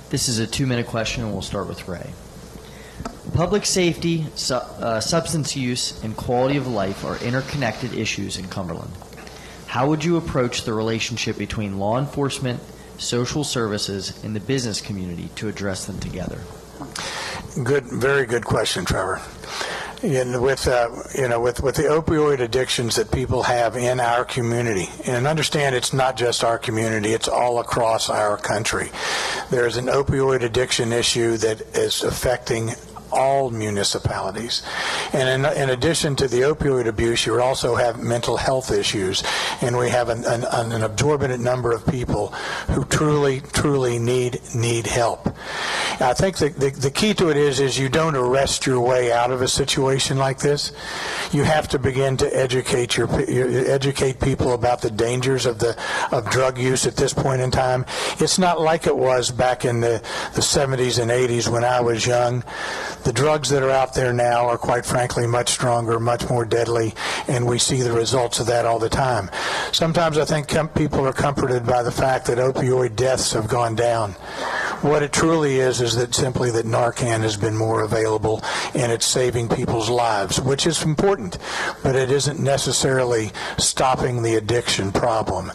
This is a 2-minute question, and we'll start with Ray. Public safety, substance use, and quality of life are interconnected issues in Cumberland. How would you approach the relationship between law enforcement, social services, and the business community to address them together? Good, very good question, Trevor. And with the opioid addictions that people have in our community, and understand it's not just our community, it's all across our country. There's an opioid addiction issue that is affecting all municipalities. And in addition to the opioid abuse, you also have mental health issues, and we have an absorbent number of people who truly need help. I think the key to it is you don't arrest your way out of a situation like this. You have to begin to educate people about the dangers of drug use at this point in time. It's not like it was back in the 70s and 80s when I was young. The drugs that are out there now are, quite frankly, much stronger, much more deadly, and we see the results of that all the time. Sometimes I think people are comforted by the fact that opioid deaths have gone down. What it truly is that simply that Narcan has been more available, and it's saving people's lives, which is important, but it isn't necessarily stopping the addiction problem.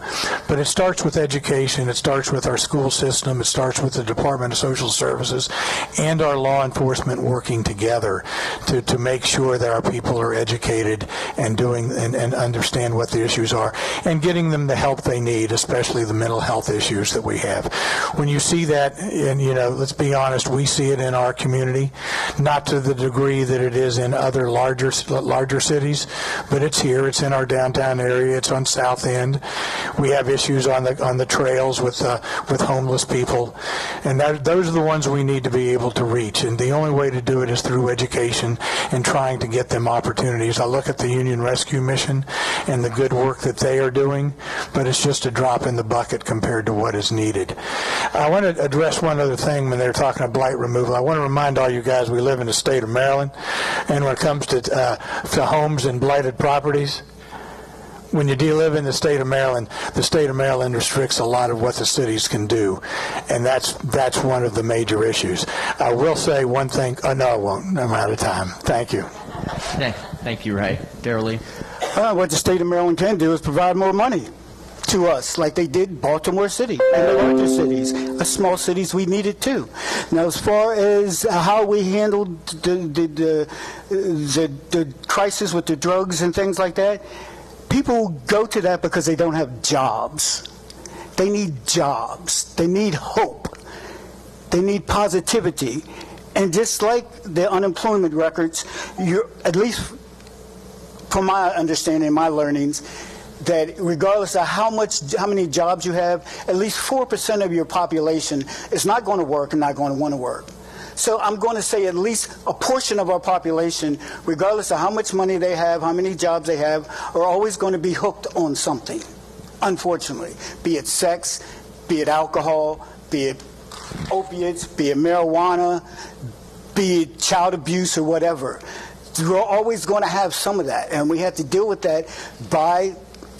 But it starts with education, it starts with our school system, it starts with the Department of Social Services and our law enforcement working together to make sure that our people are educated and and understand what the issues are, and getting them the help they need, especially the mental health issues that we have. When you see that, and let's be honest, we see it in our community, not to the degree that it is in other larger cities, but it's here. It's in our downtown area. It's on South End. We have issues on the trails with homeless people, and those are the ones we need to be able to reach. And the only way to do it is through education and trying to get them opportunities. I look at the Union Rescue Mission and the good work that they are doing, but it's just a drop in the bucket compared to what is needed. I want to address one other thing when they're talking about blight removal. I want to remind all you guys we live in the state of Maryland, and when it comes to homes and blighted properties, when you do live in the state of Maryland restricts a lot of what the cities can do, and that's one of the major issues. I will say one thing. Oh, no, I won't. I'm out of time. Thank you. Thank you, Ray. Darrell Lee. What the state of Maryland can do is provide more money to us, like they did Baltimore City and the larger cities. The small cities, we need it too. Now, as far as how we handled the crisis with the drugs and things like that, people go to that because they don't have jobs. They need jobs. They need hope. They need positivity. And just like the unemployment records, at least from my understanding, my learnings, that regardless of how many jobs you have, at least 4% of your population is not going to work and not going to want to work. So I'm going to say at least a portion of our population, regardless of how much money they have, how many jobs they have, are always going to be hooked on something, unfortunately. Be it sex, be it alcohol, be it opiates, be it marijuana, be it child abuse or whatever. We're always going to have some of that, and we have to deal with that by,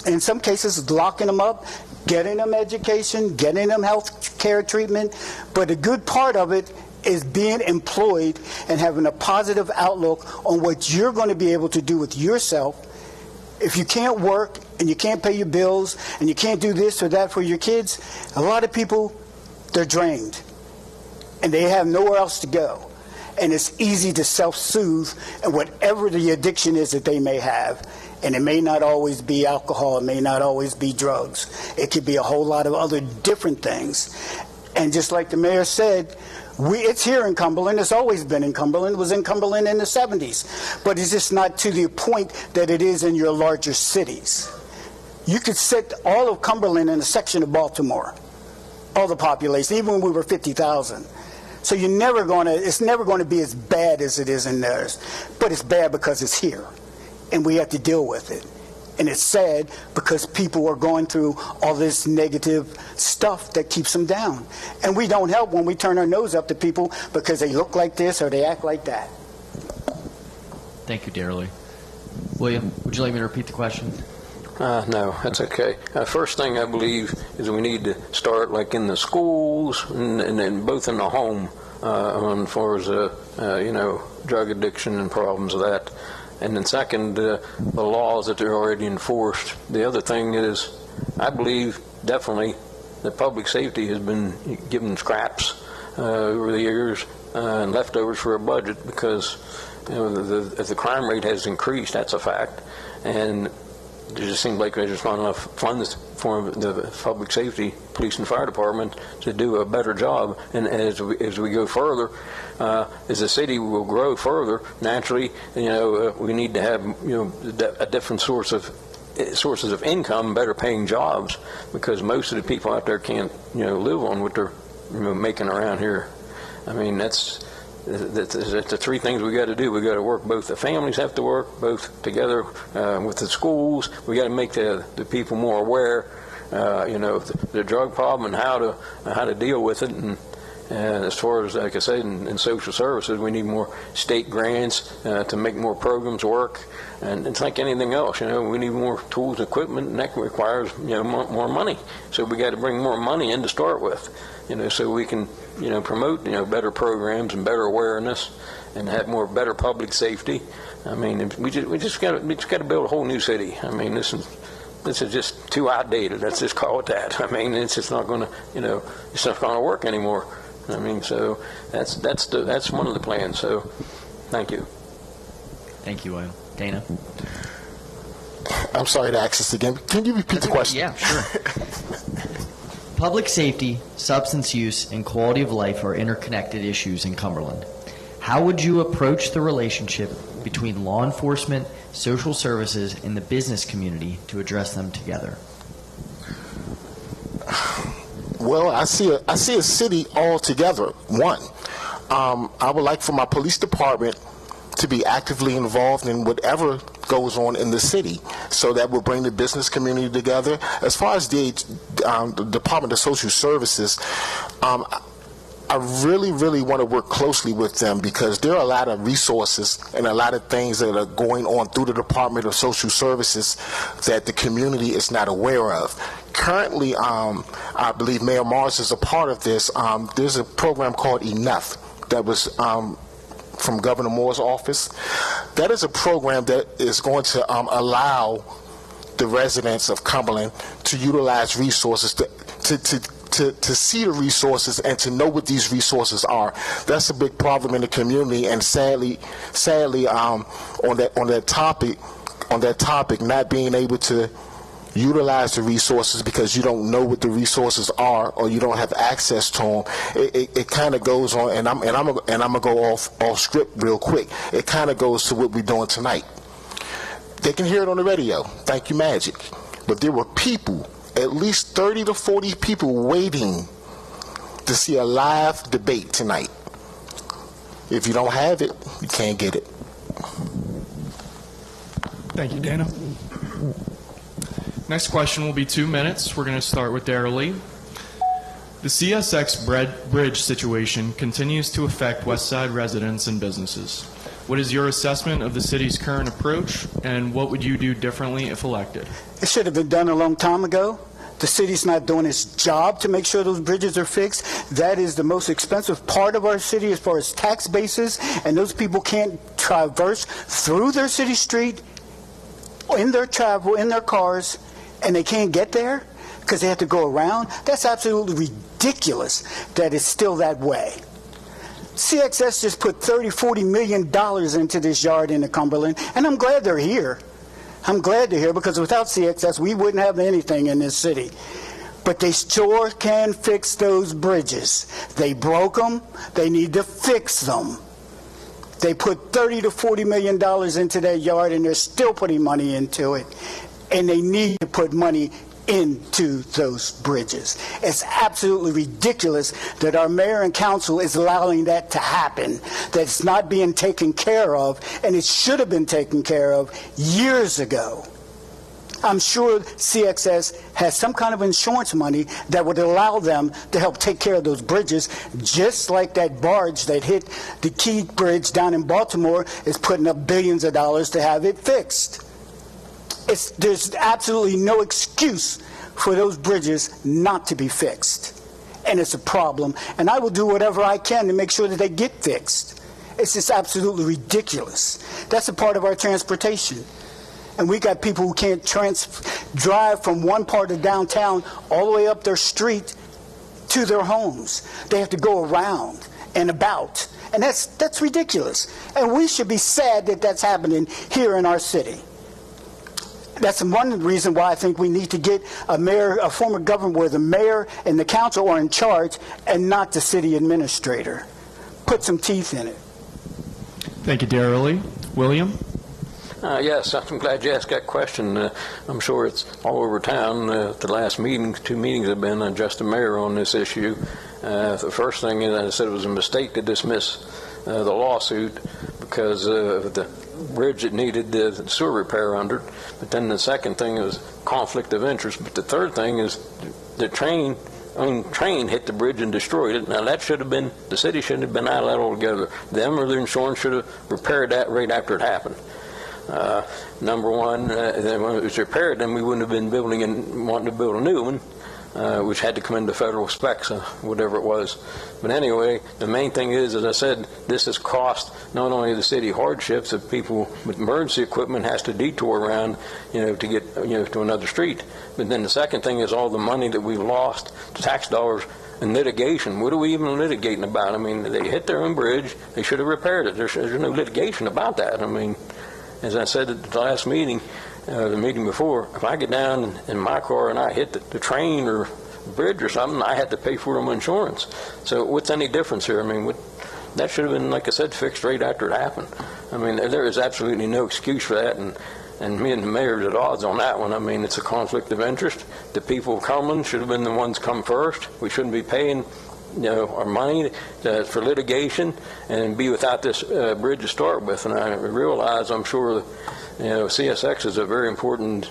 in some cases, locking them up, getting them education, getting them health care treatment. But a good part of it is being employed and having a positive outlook on what you're going to be able to do with yourself. If you can't work and you can't pay your bills and you can't do this or that for your kids, a lot of people, they're drained and they have nowhere else to go. And it's easy to self-soothe and whatever the addiction is that they may have. And it may not always be alcohol, it may not always be drugs. It could be a whole lot of other different things. And just like the mayor said, it's here in Cumberland. It's always been in Cumberland. It was in Cumberland in the 70s. But it's just not to the point that it is in your larger cities. You could sit all of Cumberland in a section of Baltimore, all the population, even when we were 50,000. So it's never going to be as bad as it is in theirs. But it's bad because it's here, and we have to deal with it. And it's sad because people are going through all this negative stuff that keeps them down. And we don't help when we turn our nose up to people because they look like this or they act like that. Thank you, Darrell Lee. William, would you like me to repeat the question? No, that's okay. First thing I believe is we need to start like in the schools and then both in the home as far as drug addiction and problems of that. And then second, the laws that are already enforced. The other thing is, I believe definitely that public safety has been given scraps over the years and leftovers for a budget because the crime rate has increased. That's a fact. And it just seems like there's just not enough funds for the public safety, police and fire department to do a better job. And as we go further, as the city will grow further, naturally, we need to have a different sources of income, better paying jobs, because most of the people out there can't live on what they're making around here. I mean, that's the three things we got to do. We got to work. Both the families have to work both together with the schools. We got to make the people more aware, the drug problem and how to deal with it. And as far as, like I said, in social services, we need more state grants to make more programs work. And it's like anything else, we need more tools, equipment, and that requires more money. So we got to bring more money in to start with, so we can promote better programs and better awareness and have better public safety. I mean, we just got to build a whole new city. I mean, this is just too outdated. Let's just call it that. I mean, it's just not going to it's not going to work anymore. I mean, so that's one of the plans. So, thank you. Thank you, Will. Dana? I'm sorry to ask this again. Can you repeat the question? Yeah, sure. Public safety, substance use, and quality of life are interconnected issues in Cumberland. How would you approach the relationship between law enforcement, social services, and the business community to address them together? Well, I see a city all together. One, I would like for my police department to be actively involved in whatever goes on in the city, so that will bring the business community together. As far as the Department of Social Services, I really, really want to work closely with them because there are a lot of resources and a lot of things that are going on through the Department of Social Services that the community is not aware of. Currently, I believe Mayor Mars is a part of this. There's a program called Enough that was from Governor Moore's office. That is a program that is going to allow the residents of Cumberland to utilize resources to see the resources and to know what these resources are. That's a big problem in the community, and sadly, on that topic, not being able to utilize the resources because you don't know what the resources are or you don't have access to them. It kind of goes on, and I'm gonna go off script real quick. It kind of goes to what we're doing tonight. They can hear it on the radio. Thank you, Magic. But there were people, at least 30 to 40 people, waiting to see a live debate tonight. If you don't have it, you can't get it. Thank you, Dana. Next question will be 2 minutes. We're going to start with Darrell Lee. The CSX bridge situation continues to affect West Side residents and businesses. What is your assessment of the city's current approach, and what would you do differently if elected? It should have been done a long time ago. The city's not doing its job to make sure those bridges are fixed. That is the most expensive part of our city as far as tax basis, and those people can't traverse through their city street in their travel, in their cars, and they can't get there because they have to go around. That's absolutely ridiculous that it's still that way. CXS just put $30-40 million into this yard in the Cumberland, and I'm glad they're here. I'm glad they're here because without CXS, we wouldn't have anything in this city. But they sure can fix those bridges. They broke them. They need to fix them. They put $30-40 million into that yard, and they're still putting money into it. And they need to put money into those bridges. It's absolutely ridiculous that our mayor and council is allowing that to happen, that it's not being taken care of, and it should have been taken care of years ago. I'm sure CXS has some kind of insurance money that would allow them to help take care of those bridges, just like that barge that hit the Key Bridge down in Baltimore is putting up billions of dollars to have it fixed. There's absolutely no excuse for those bridges not to be fixed. And it's a problem. And I will do whatever I can to make sure that they get fixed. It's just absolutely ridiculous. That's a part of our transportation. And we got people who can't drive from one part of downtown all the way up their street to their homes. They have to go around and about. And that's ridiculous. And we should be sad that that's happening here in our city. That's one reason why I think we need to get a form of government where the mayor and the council are in charge and not the city administrator. Put some teeth in it. Thank you, Darrell Lee. William? Yes, I'm glad you asked that question. I'm sure it's all over town. The last meeting, 2 meetings have been just the mayor on this issue. The first thing is, I said it was a mistake to dismiss the lawsuit because of the bridge that needed the sewer repair under it. But then the second thing is conflict of interest. But the third thing is the train hit the bridge and destroyed it. Now that should have been, the city shouldn't have been out of that altogether. Them or their insurance should have repaired that right after it happened. Number one, then when it was repaired, then we wouldn't have been building and wanting to build a new one, which had to come into federal specs, whatever it was. But anyway, the main thing is, as I said, this has cost not only the city hardships of people with emergency equipment has to detour around, to get, to another street. But then the second thing is all the money that we lost, tax dollars, and litigation. What are we even litigating about? I mean, they hit their own bridge. They should have repaired it. There's no litigation about that. I mean, as I said at the last meeting, the meeting before, if I get down in my car and I hit the train or bridge or something, I had to pay for my insurance. So what's any difference here? I mean, that should have been, like I said, fixed right after it happened. I mean, there is absolutely no excuse for that, and me and the mayor are at odds on that one. I mean, it's a conflict of interest. The people of Cumberland should have been the ones come first. We shouldn't be paying our money for litigation and be without this bridge to start with. And I realize, I'm sure, CSX is a very important,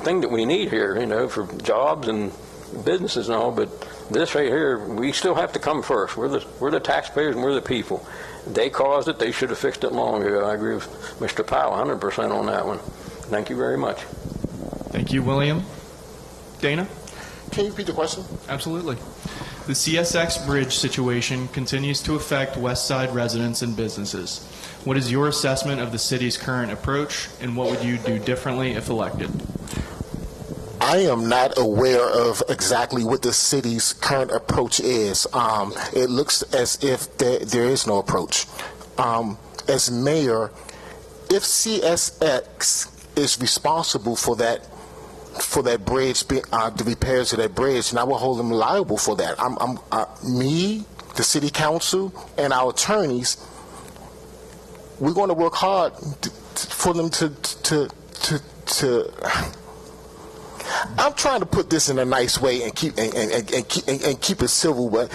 thing that we need here, for jobs and businesses and all. But this right here, we still have to come first. We're the taxpayers and we're the people. They caused it. They should have fixed it long ago. I agree with Mr. Powell 100% on that one. Thank you very much. Thank you, William. Dana? Can you repeat the question? Absolutely. The CSX bridge situation continues to affect West Side residents and businesses. What is your assessment of the city's current approach, and what would you do differently if elected? I am not aware of exactly what the city's current approach is. It looks as if there is no approach. As mayor, if CSX is responsible for that bridge, the repairs of that bridge, and I will hold them liable for that. Me, the city council, and our attorneys, we're going to work hard for them to. I'm trying to put this in a nice way and keep it civil, but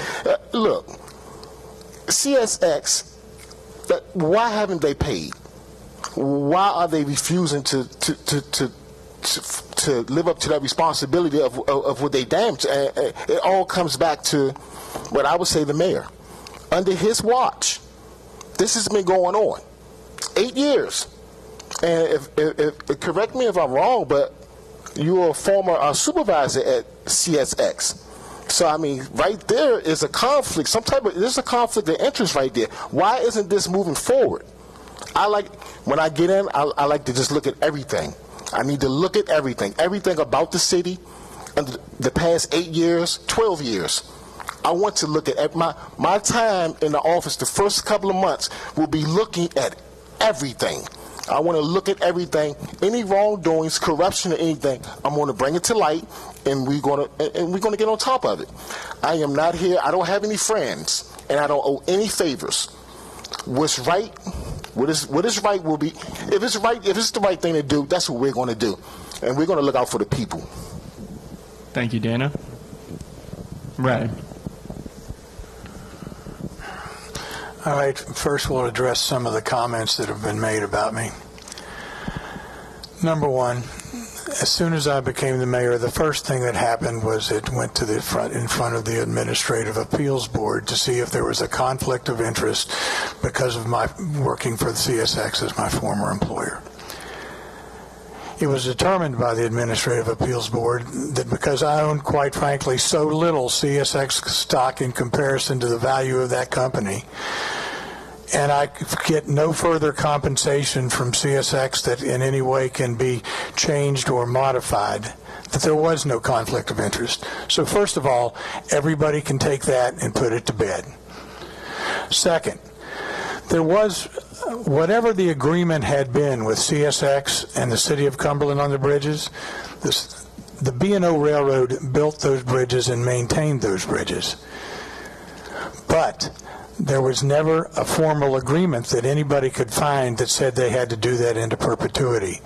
look, CSX, why haven't they paid? Why are they refusing to live up to that responsibility of what they damaged? It all comes back to what I would say the mayor. Under his watch, this has been going on 8 years. And if correct me if I'm wrong, but you're a former supervisor at CSX. So I mean, right there is a conflict. There's a conflict of interest right there. Why isn't this moving forward? When I get in, I like to just look at everything. I need to look at everything about the city, and the past 8 years, 12 years. I want to look at my time in the office. The first couple of months will be looking at everything. I want to look at everything, any wrongdoings, corruption, or anything. I'm going to bring it to light, and we're going to get on top of it. I am not here. I don't have any friends, and I don't owe any favors. What's right? What is right will be. If it's the right thing to do, that's what we're going to do, and we're going to look out for the people. Thank you, Dana. Ray. All right, first we'll address some of the comments that have been made about me. Number one, as soon as I became the mayor, the first thing that happened was it went to in front of the Administrative Appeals Board to see if there was a conflict of interest because of my working for the CSX as my former employer. It was determined by the Administrative Appeals Board that because I owned, quite frankly, so little CSX stock in comparison to the value of that company, and I get no further compensation from CSX that in any way can be changed or modified, that there was no conflict of interest. So first of all, everybody can take that and put it to bed. Second, there was, whatever the agreement had been with CSX and the City of Cumberland on the bridges, the B&O Railroad built those bridges and maintained those bridges. But there was never a formal agreement that anybody could find that said they had to do that into perpetuity.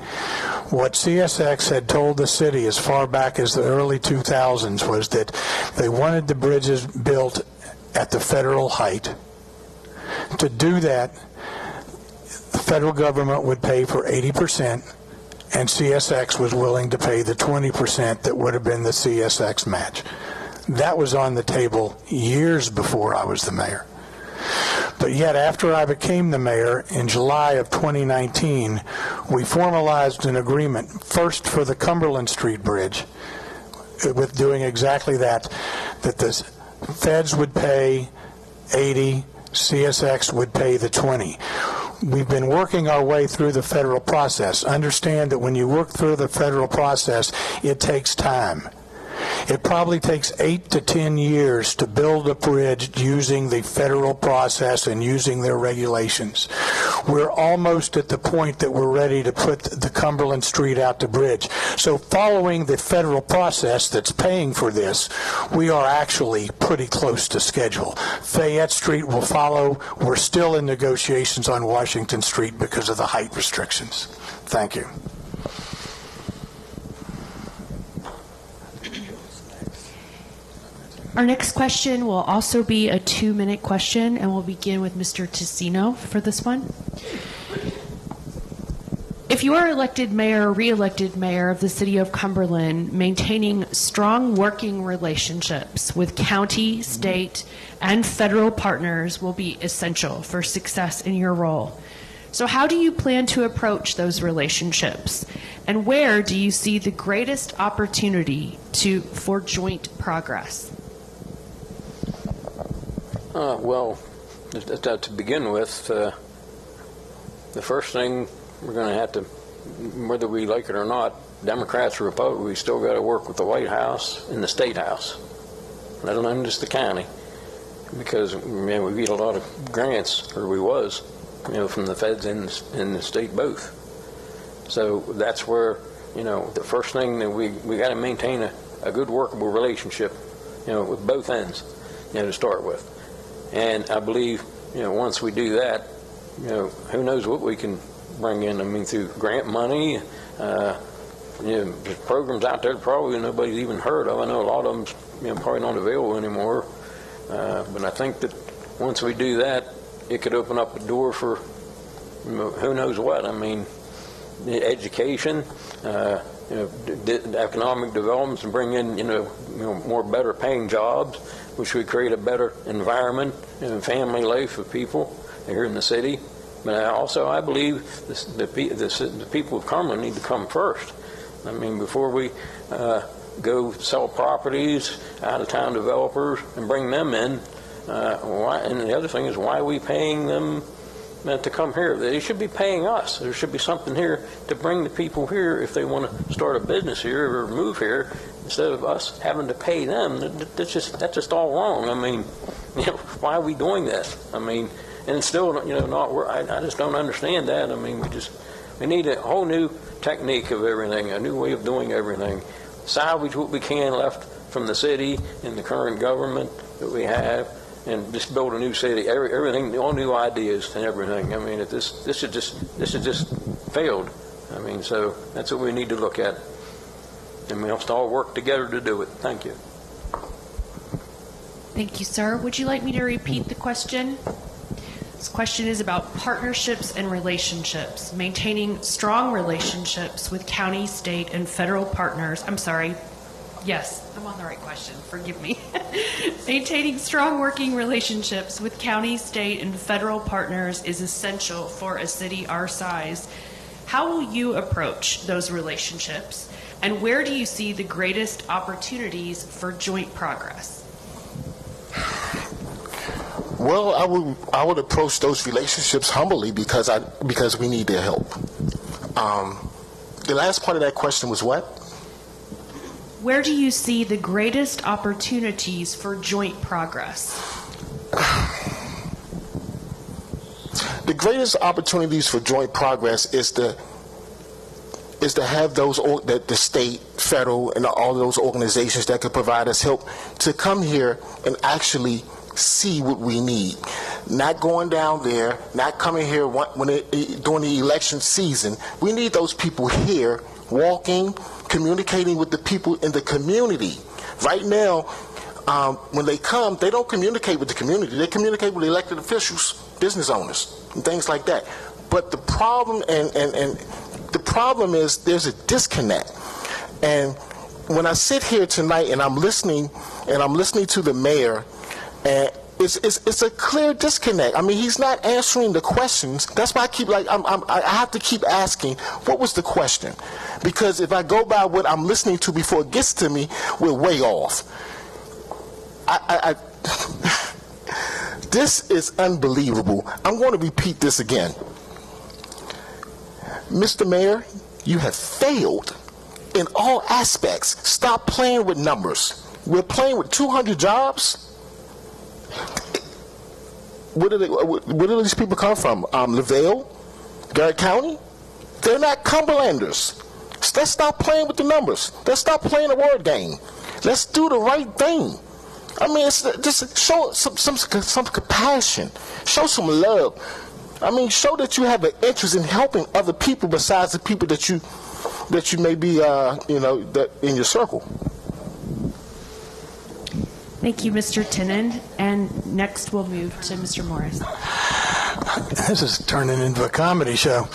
What CSX had told the city as far back as the early 2000s was that they wanted the bridges built at the federal height. To do that, the federal government would pay for 80%, and CSX was willing to pay the 20% that would have been the CSX match. That was on the table years before I was the mayor. But yet, after I became the mayor in July of 2019, we formalized an agreement, first for the Cumberland Street Bridge, with doing exactly that, that the feds would pay 80, CSX would pay the 20. We've been working our way through the federal process. Understand that when you work through the federal process, it takes time. It probably takes 8 to 10 years to build a bridge using the federal process and using their regulations. We're almost at the point that we're ready to put the Cumberland Street out to bridge. So following the federal process that's paying for this, we are actually pretty close to schedule. Fayette Street will follow. We're still in negotiations on Washington Street because of the height restrictions. Thank you. Our next question will also be a 2-minute question, and we'll begin with Mr. Taccino for this one. If you are elected mayor or re-elected mayor of the city of Cumberland, maintaining strong working relationships with county, state, and federal partners will be essential for success in your role. So how do you plan to approach those relationships? And where do you see the greatest opportunity for joint progress? Well, to begin with, the first thing we're going to have to, whether we like it or not, Democrats or Republicans, we still got to work with the White House and the State House, let alone just the county, because man, we get a lot of grants, or we was, from the feds and the state both. So that's where, the first thing that we got to maintain a good workable relationship, with both ends, to start with. And I believe, once we do that, who knows what we can bring in. I mean, through grant money, there's programs out there that probably nobody's even heard of. I know a lot of them, probably not available anymore. But I think that once we do that, it could open up a door for, who knows what. I mean, education, economic developments, and bring in, more better paying jobs, which would create a better environment and family life for people here in the city. But also, I believe the people of Cumberland need to come first. I mean, before we go sell properties, out-of-town developers, and bring them in, and the other thing is, why are we paying them to come here? They should be paying us. There should be something here to bring the people here if they want to start a business here or move here, instead of us having to pay them. That's just all wrong. I mean, why are we doing that? I mean, and it's still, not work. I just don't understand that. I mean, we need a whole new technique of everything, a new way of doing everything. Salvage what we can left from the city and the current government that we have, and just build a new city. Everything, all new ideas and everything. I mean, this has just failed. I mean, so that's what we need to look at, and we have to all work together to do it. Thank you. Thank you, sir. Would you like me to repeat the question? This question is about partnerships and relationships, maintaining strong relationships with county, state, and federal partners. I'm sorry. Yes, I'm on the right question. Forgive me. Maintaining strong working relationships with county, state, and federal partners is essential for a city our size. How will you approach those relationships, and where do you see the greatest opportunities for joint progress? Well, I would approach those relationships humbly because we need their help. The last part of that question was what? Where do you see the greatest opportunities for joint progress? The greatest opportunities for joint progress is to have those, the state, federal, and all those organizations that could provide us help to come here and actually see what we need. Not going down there, not coming here during the election season. We need those people here walking, communicating with the people in the community. Right now, when they come, they don't communicate with the community. They communicate with elected officials, business owners, and things like that. But the problem and the problem is there's a disconnect. And when I sit here tonight and I'm listening to the mayor, and it's a clear disconnect. I mean, he's not answering the questions. That's why I have to keep asking, what was the question? Because if I go by what I'm listening to before it gets to me, we're way off. This is unbelievable. I'm going to repeat this again. Mr. Mayor, you have failed in all aspects. Stop playing with numbers. We're playing with 200 jobs. Where do these people come from? LaVale? Garrett County? They're not Cumberlanders. Let's stop playing with the numbers. Let's stop playing the word game. Let's do the right thing. I mean, it's just show some compassion. Show some love. I mean, show that you have an interest in helping other people besides the people that you may be, that in your circle. Thank you, Mr. Tinnen. And next we'll move to Mr. Morris. This is turning into a comedy show.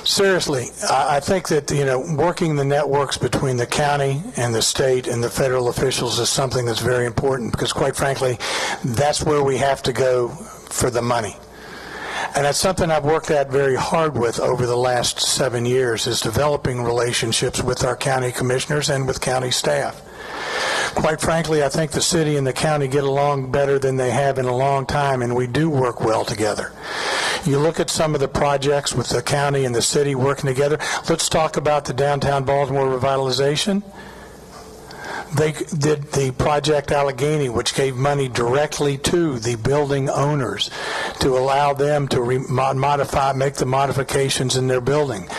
Seriously, I think that, working the networks between the county and the state and the federal officials is something that's very important because, quite frankly, that's where we have to go for the money. And that's something I've worked at very hard with over the last 7 years, is developing relationships with our county commissioners and with county staff. Quite frankly, I think the city and the county get along better than they have in a long time, and we do work well together. You look at some of the projects with the county and the city working together. Let's talk about the downtown Baltimore revitalization. They did the Project Allegany, which gave money directly to the building owners to allow them to make the modifications in their building.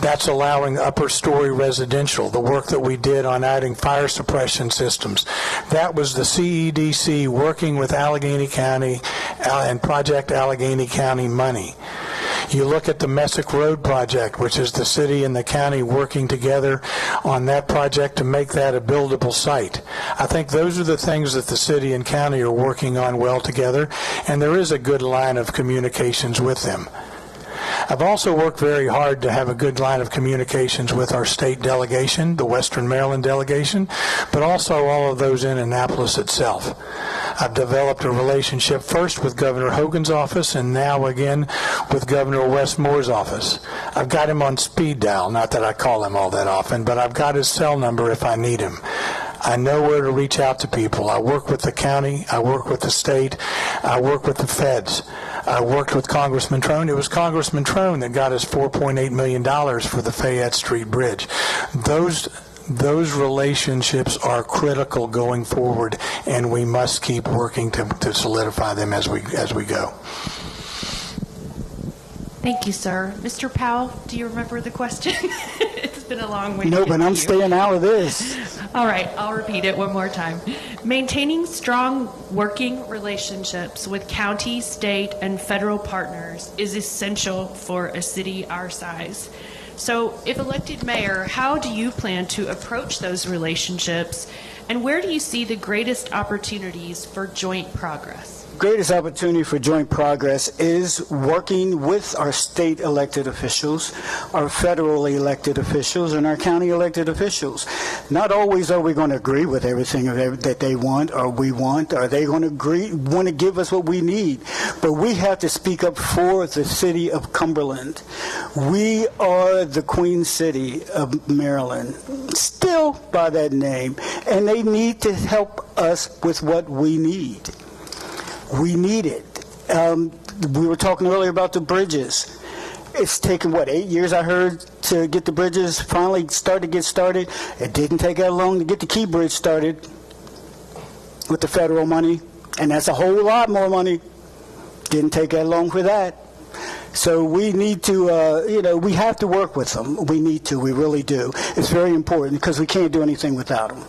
That's allowing upper story residential, the work that we did on adding fire suppression systems. That was the CEDC working with Allegany County and Project Allegany County money. You look at the Messick Road project, which is the city and the county working together on that project to make that a buildable site. I think those are the things that the city and county are working on well together, and there is a good line of communications with them. I've also worked very hard to have a good line of communications with our state delegation, the Western Maryland delegation, but also all of those in Annapolis itself. I've developed a relationship first with Governor Hogan's office and now again with Governor Westmore's office. I've got him on speed dial, not that I call him all that often, but I've got his cell number if I need him. I know where to reach out to people. I work with the county, I work with the state, I work with the feds. I worked with Congressman Trone. It was Congressman Trone that got us $4.8 million for the Fayette Street Bridge. Those relationships are critical going forward, and we must keep working to solidify them as we go. Thank you, sir. Mr. Powell, do you remember the question? It's been a long way. No, but I'm staying out of this. All right, I'll repeat it one more time. Maintaining strong working relationships with county, state, and federal partners is essential for a city our size. So, if elected mayor, how do you plan to approach those relationships, And where do you see the greatest opportunities for joint progress? Greatest opportunity for joint progress is working with our state elected officials, our federally elected officials, and our county elected officials. Not always are we going to agree with everything that they want or we want. Are they going to want to give us what we need? But we have to speak up for the city of Cumberland. We are the Queen City of Maryland, still by that name, and they need to help us with what we need. We need it. We were talking earlier about the bridges. It's taken, 8 years, I heard, to get the bridges finally get started. It didn't take that long to get the Key Bridge started with the federal money, and that's a whole lot more money. Didn't take that long for that. So we need to, we have to work with them. We need to. We really do. It's very important because we can't do anything without them.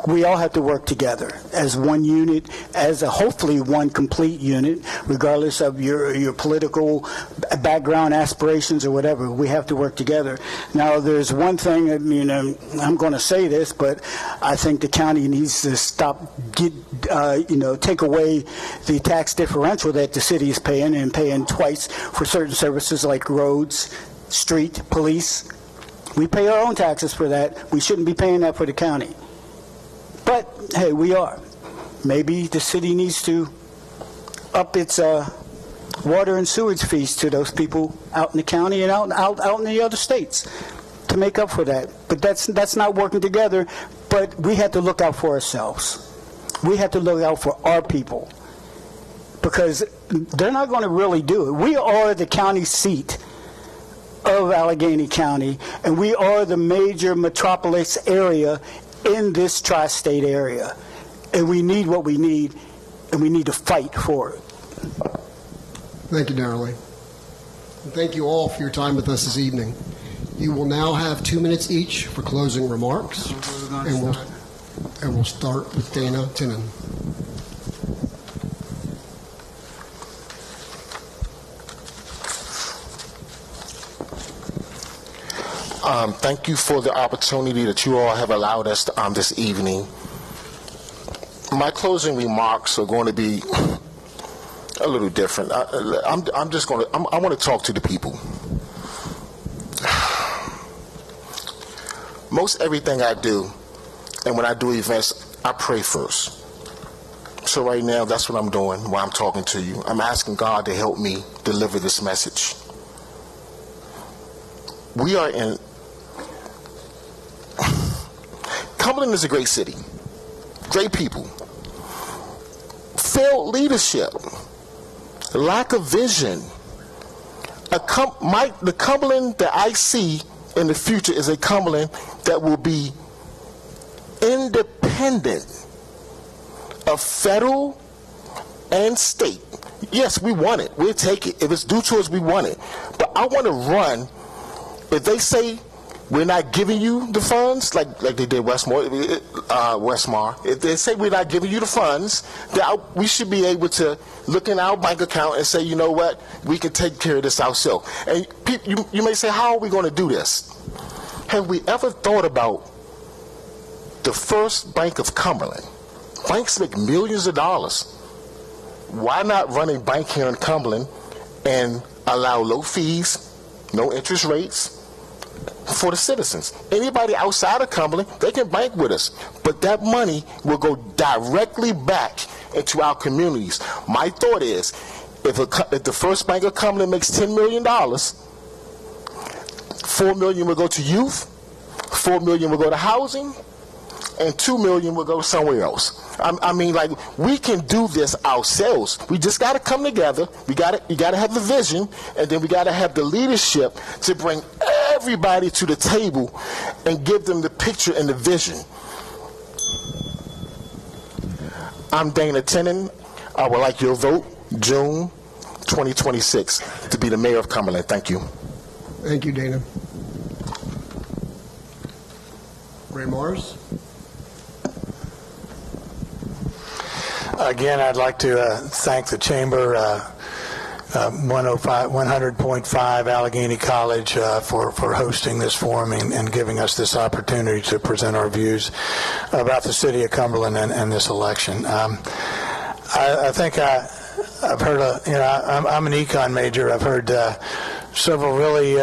We all have to work together as one unit, as hopefully one complete unit, regardless of your political background, aspirations, or whatever. We have to work together. Now, there's one thing, I'm going to say this, but I think the county needs to take away the tax differential that the city is paying and paying twice for certain services like roads, street, police. We pay our own taxes for that. We shouldn't be paying that for the county. But, hey, we are. Maybe the city needs to up its water and sewage fees to those people out in the county and out in the other states to make up for that. But that's not working together. But we have to look out for ourselves. We have to look out for our people, because they're not going to really do it. We are the county seat of Allegany County, and we are the major metropolis area in this tri-state area. And we need what we need, and we need to fight for it. Thank you, Darrell Lee. And thank you all for your time with us this evening. You will now have 2 minutes each for closing remarks, and we'll start with Dana Tinnen. Thank you for the opportunity that you all have allowed us this evening. My closing remarks are going to be a little different. I want to talk to the people. Most everything I do, and when I do events, I pray first. So right now, that's what I'm doing while I'm talking to you. I'm asking God to help me deliver this message. We are in... Cumberland is a great city. Great people. Failed leadership. Lack of vision. The Cumberland that I see in the future is a Cumberland that will be independent of federal and state. Yes, we want it. We'll take it. If it's due to us, we want it. But I want to run. If they say we're not giving you the funds, like they did Westmore, if they say we're not giving you the funds, then we should be able to look in our bank account and say, you know what, we can take care of this ourselves. And you may say, how are we going to do this? Have we ever thought about the First Bank of Cumberland? Banks make millions of dollars. Why not run a bank here in Cumberland and allow low fees, no interest rates for the citizens? Anybody outside of Cumberland, they can bank with us, but that money will go directly back into our communities. My thought is, if the First Bank of Cumberland makes $10 million, $4 million will go to youth, $4 million will go to housing, and $2 million will go somewhere else. I mean, like, we can do this ourselves. We just got to come together. You got to have the vision, and then we got to have the leadership to bring everybody to the table and give them the picture and the vision. I'm Dana Tinnen. I would like your vote, June 2026, to be the mayor of Cumberland. Thank you. Thank you, Dana. Ray Morris. Again, I'd like to thank the chamber 100.5 Alleghany College for hosting this forum and giving us this opportunity to present our views about the city of Cumberland and this election. I think I've heard, I'm an econ major. I've heard several really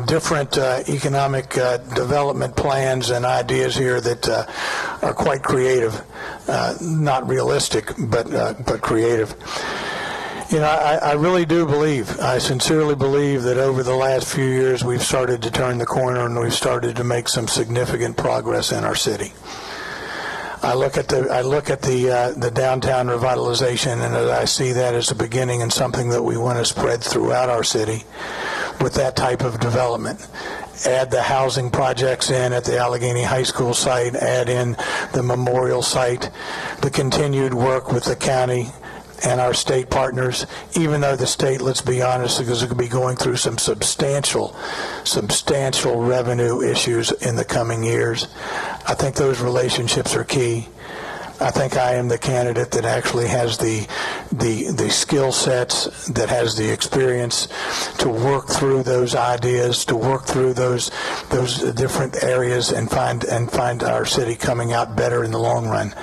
different economic development plans and ideas here that are quite creative, not realistic, but creative. I really do believe, I sincerely believe that over the last few years we've started to turn the corner and we've started to make some significant progress in our city. I look at the downtown revitalization, and I see that as a beginning and something that we want to spread throughout our city with that type of development. Add the housing projects in at the Allegany High School site, add in the Mayoral site, the continued work with the county and our state partners, even though the state, let's be honest, is going to be going through some substantial revenue issues in the coming years. I think those relationships are key. I think I am the candidate that actually has the skill sets, that has the experience to work through those ideas, to work through those different areas and find our city coming out better in the long run.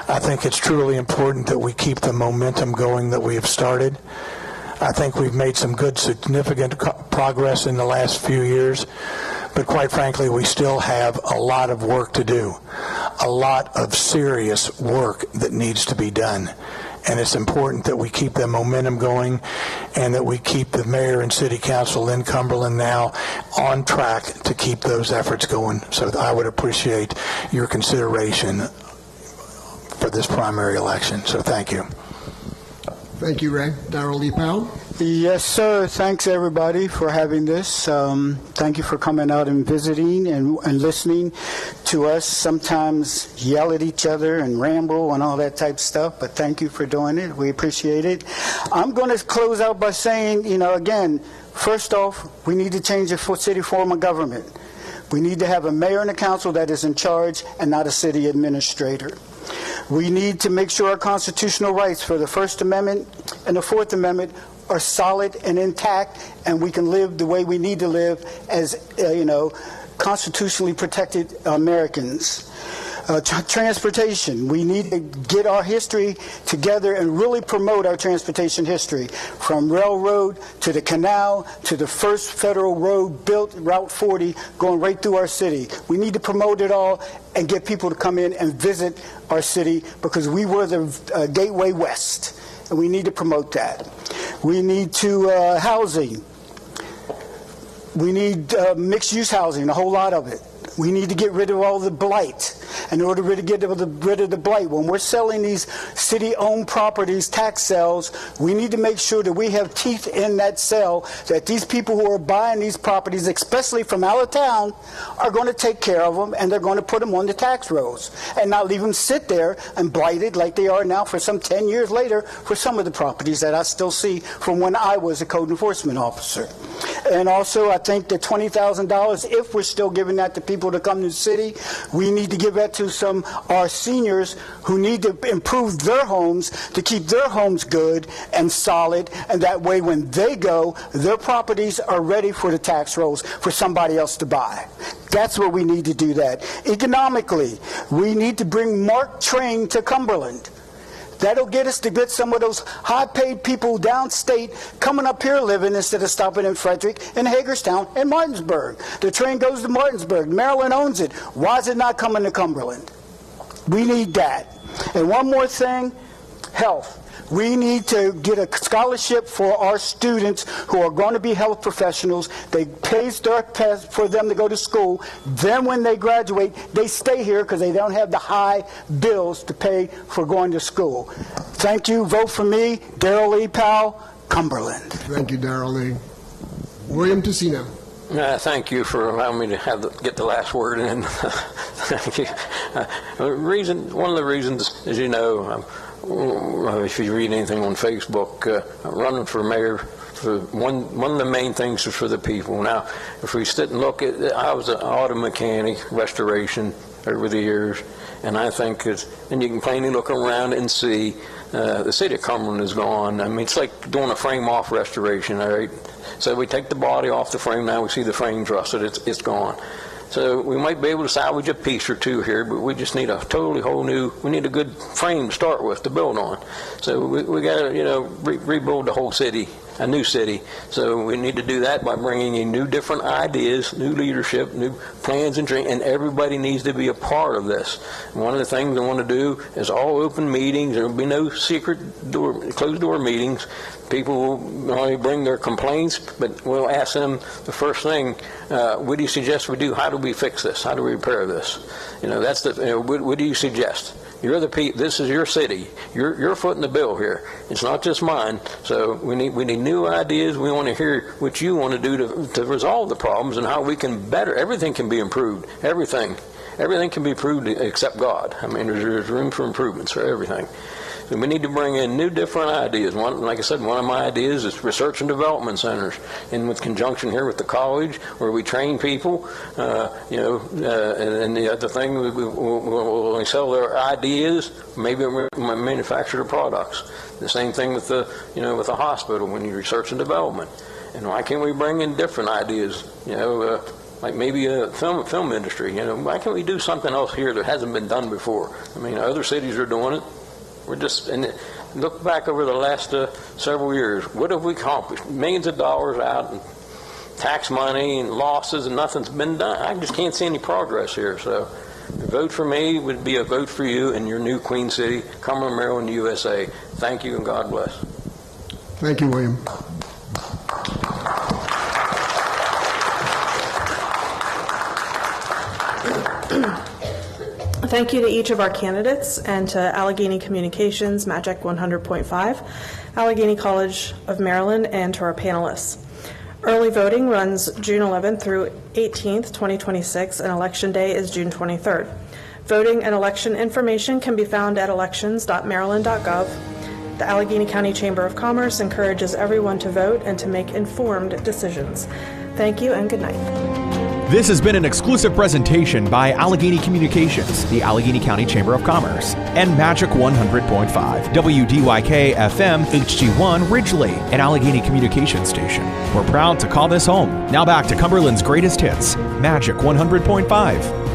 I think it's truly important that we keep the momentum going that we have started. I think we've made some good, significant progress in the last few years, but quite frankly, we still have a lot of work to do, a lot of serious work that needs to be done. And it's important that we keep the momentum going and that we keep the mayor and city council in Cumberland now on track to keep those efforts going. So I would appreciate your consideration for this primary election. So thank you. Thank you, Ray. Darrell Lee Powell. Yes, sir. Thanks, everybody, for having this. Thank you for coming out and visiting and listening to us sometimes yell at each other and ramble and all that type of stuff, but thank you for doing it. We appreciate it. I'm going to close out by saying, again, first off, we need to change the city form of government. We need to have a mayor and a council that is in charge and not a city administrator. We need to make sure our constitutional rights for the First Amendment and the Fourth Amendment are solid and intact, and we can live the way we need to live as, constitutionally protected Americans. Transportation. We need to get our history together and really promote our transportation history, from railroad to the canal to the first federal road built, Route 40, going right through our city. We need to promote it all and get people to come in and visit our city, because we were the gateway west, and we need to promote that. We need to housing. We need mixed-use housing, a whole lot of it. We need to get rid of all the blight. In order to get rid of the blight, when we're selling these city-owned properties, tax sales, we need to make sure that we have teeth in that sale, that these people who are buying these properties, especially from out of town, are going to take care of them, and they're going to put them on the tax rolls and not leave them sit there and blighted like they are now for some 10 years later for some of the properties that I still see from when I was a code enforcement officer. And also, I think the $20,000, if we're still giving that to people to come to the city, we need to give that to our seniors who need to improve their homes to keep their homes good and solid, and that way when they go, their properties are ready for the tax rolls for somebody else to buy. That's where we need to do that. Economically, we need to bring Mark Train to Cumberland. That'll get us to get some of those high-paid people downstate coming up here living instead of stopping in Frederick and Hagerstown and Martinsburg. The train goes to Martinsburg. Maryland owns it. Why is it not coming to Cumberland? We need that. And one more thing, health. We need to get a scholarship for our students who are going to be health professionals. They pay for them to go to school. Then when they graduate, they stay here because they don't have the high bills to pay for going to school. Thank you. Vote for me, Darrell Lee Powell, Cumberland. Thank you, Darrell Lee. William Taccino. Thank you for allowing me to get the last word in. Thank you. One of the reasons, as you know, if you read anything on Facebook, running for mayor, one of the main things is for the people. Now, if we sit and look at, I was an auto mechanic, restoration over the years, and I think and you can plainly look around and see the city of Cumberland is gone. I mean, it's like doing a frame-off restoration, all right? So we take the body off the frame, now we see the frame's rusted, it's gone. So we might be able to salvage a piece or two here, but we just need a totally whole new, we need a good frame to start with to build on. So we got to, rebuild the whole city, a new city. So we need to do that by bringing in new different ideas, new leadership, new plans and dreams, and everybody needs to be a part of this. And one of the things I want to do is all open meetings. There will be no secret door, closed door meetings. People will only bring their complaints, but we'll ask them the first thing, what do you suggest we do? How do we fix this? How do we repair this? That's the, what do you suggest? You're the people. This is your city. You're footing the bill here. It's not just mine. So we need new ideas. We want to hear what you want to do to resolve the problems and how we can better. Everything can be improved. Everything can be improved except God. I mean, there's room for improvements for everything. So we need to bring in new different ideas. Like I said, one of my ideas is research and development centers, and with conjunction here with the college, where we train people, and the other thing, we'll sell their ideas, maybe manufacture the products. The same thing with with the hospital when you research and development. And why can't we bring in different ideas? Like maybe a film industry. Why can't we do something else here that hasn't been done before? I mean, other cities are doing it. And look back over the last several years. What have we accomplished? Millions of dollars out in tax money and losses, and nothing's been done. I just can't see any progress here. So a vote for me would be a vote for you in your new Queen City, Cumberland, Maryland, USA. Thank you, and God bless. Thank you, William. Thank you to each of our candidates and to Allegany Communications, Magic 100.5, Allegany College of Maryland, and to our panelists. Early voting runs June 11th through 18th, 2026, and Election Day is June 23rd. Voting and election information can be found at elections.maryland.gov. The Allegany County Chamber of Commerce encourages everyone to vote and to make informed decisions. Thank you and good night. This has been an exclusive presentation by Allegany Communications, the Allegany County Chamber of Commerce, and Magic 100.5, WDYK FM HG1 Ridgely, an Allegany Communications station. We're proud to call this home. Now back to Cumberland's greatest hits, Magic 100.5.